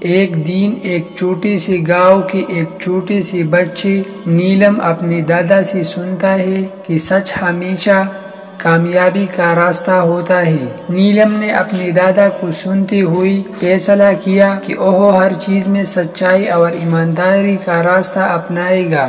ایک دن ایک چھوٹے سے گاؤں کے ایک چھوٹے سے بچے نیلم اپنے دادا سے سنتا ہے کہ سچ ہمیشہ کامیابی کا راستہ ہوتا ہے۔ نیلم نے اپنے دادا کو سنتے ہوئے فیصلہ کیا کہ وہ ہر چیز میں سچائی اور ایمانداری کا راستہ اپنائے گا۔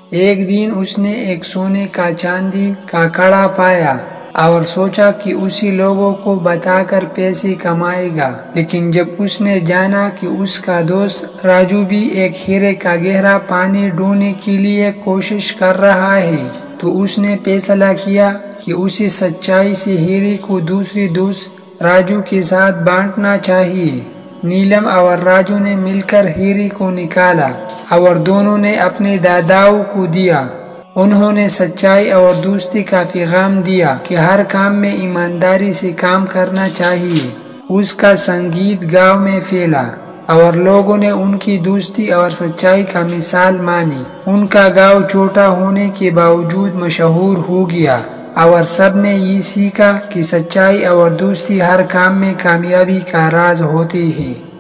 ایک دن اس نے ایک سونے کا چاندی کا کڑا پایا اور سوچا کہ اسی لوگوں کو بتا کر پیسے کمائے گا، لیکن جب اس نے جانا کہ اس کا دوست راجو بھی ایک ہیرے کا گہرا پانی ڈھونڈنے کے لیے کوشش کر رہا ہے، تو اس نے فیصلہ کیا کہ اسے سچائی سے ہیرے کو دوسرے دوست راجو کے ساتھ بانٹنا چاہیے۔ نیلم اور راجو نے مل کر ہیرے کو نکالا اور دونوں نے اپنے داداؤں کو دیا۔ انہوں نے سچائی اور دوستی کا پیغام دیا کہ ہر کام میں ایمانداری سے کام کرنا چاہیے۔ اس کا سنگیت گاؤں میں پھیلا اور لوگوں نے ان کی دوستی اور سچائی کا مثال مانی۔ ان کا گاؤں چھوٹا ہونے کے باوجود مشہور ہو گیا اور سب نے یہ سیکھا کہ سچائی اور دوستی ہر کام میں کامیابی کا راز ہوتے ہیں۔